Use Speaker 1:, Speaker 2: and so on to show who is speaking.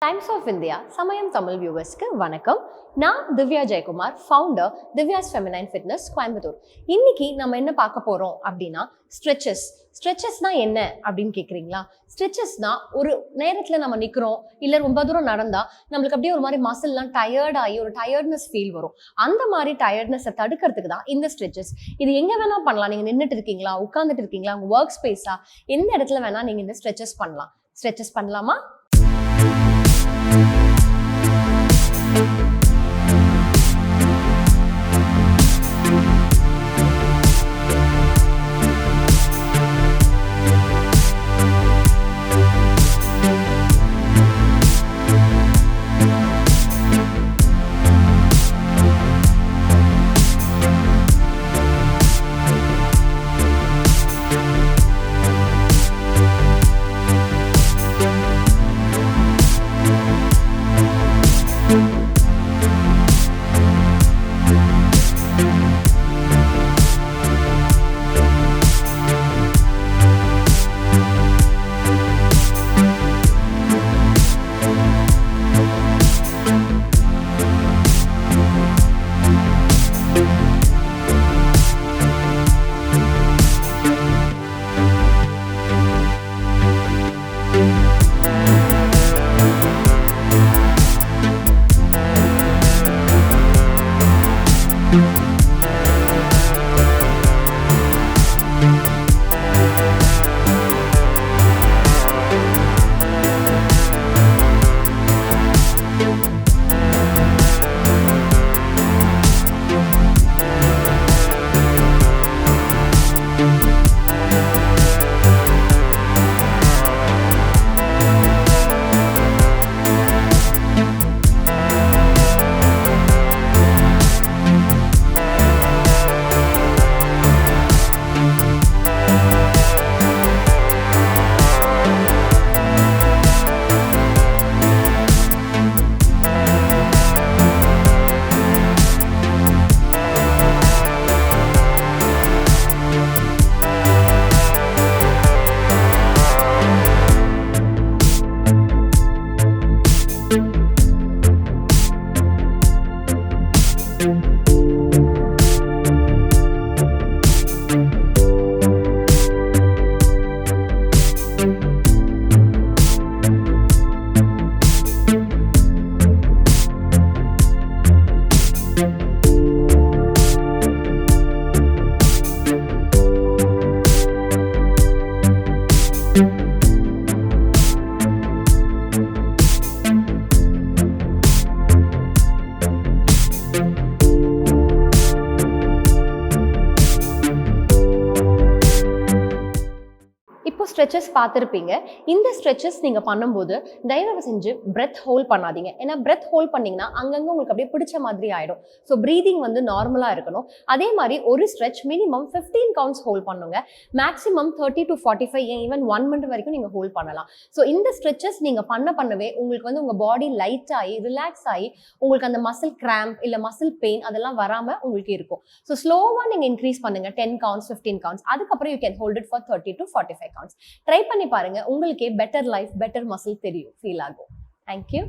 Speaker 1: Times of India சமயம் தமிழ் வியூவர்ஸ்க்கு வணக்கம். நான் Divya Jayakumar, founder Divya's feminine fitness Coimbatore. இன்னைக்கு நம்ம என்ன பார்க்க போறோம் அப்படின்னா ஸ்ட்ரெச்சஸ்னா என்ன அப்படின்னு கேட்குறீங்களா? ஸ்ட்ரெச்சஸ்னா ஒரு நேரத்தில் நம்ம நிற்கிறோம், இல்லை ரொம்ப தூரம் நடந்தா நம்மளுக்கு அப்படியே ஒரு மாதிரி மசில்லாம் டயர்ட் ஆகி ஒரு டயர்ட்னஸ் ஃபீல் வரும். அந்த மாதிரி டயர்ட்னஸை தடுக்கிறதுக்கு தான் இந்த ஸ்ட்ரெச்சஸ். இது எங்கே வேணா பண்ணலாம். நீங்கள் நின்றுட்டு இருக்கீங்களா, உட்காந்துட்டு இருக்கீங்களா, உங்கள் ஒர்க் ஸ்பேஸா, எந்த இடத்துல வேணா நீங்கள் இந்த ஸ்ட்ரெச்சஸ் பண்ணலாம். ஸ்ட்ரெச்சஸ் பண்ணலாமா? இப்போ ஸ்ட்ரெச்சஸ் பார்த்துருப்பீங்க. இந்த ஸ்ட்ரெச்சஸ் நீங்கள் பண்ணும்போது தயவு செஞ்சு பிரெத் ஹோல்ட் பண்ணாதீங்க. ஏன்னா பிரெத் ஹோல்ட் பண்ணிங்கன்னா அங்கங்கே உங்களுக்கு அப்படியே பிடிச்ச மாதிரி ஆகிடும். ஸோ ப்ரீதிங் வந்து நார்மலாக இருக்கணும். அதே மாதிரி ஒரு ஸ்ட்ரெச் மினிமம் 15 கவுண்ட்ஸ் ஹோல்ட் பண்ணுங்க. மேக்ஸிமம் 30 to 45 ஈவன் 1 minute வரைக்கும் நீங்கள் ஹோல்ட் பண்ணலாம். ஸோ இந்த ஸ்ட்ரெச்சஸ் நீங்கள் பண்ணவே உங்களுக்கு வந்து உங்கள் பாடி லைட் ஆகி ரிலாக்ஸ் ஆகி உங்களுக்கு அந்த மசில் கிராம்ப் இல்லை மசில் பெயின் அதெல்லாம் வராமல் உங்களுக்கு இருக்கும். ஸோ ஸ்லோவாக நீங்கள் இன்க்ரீஸ் பண்ணுங்க. 10 counts 15 counts அதுக்கப்புறம் you can hold it for 30 to 45 counts. Try பண்ணி பாருங்க. உங்களுக்கே பெட்டர் லைஃப், பெட்டர் மசில் தெரியும், ஃபீல் ஆகும். தேங்க்யூ.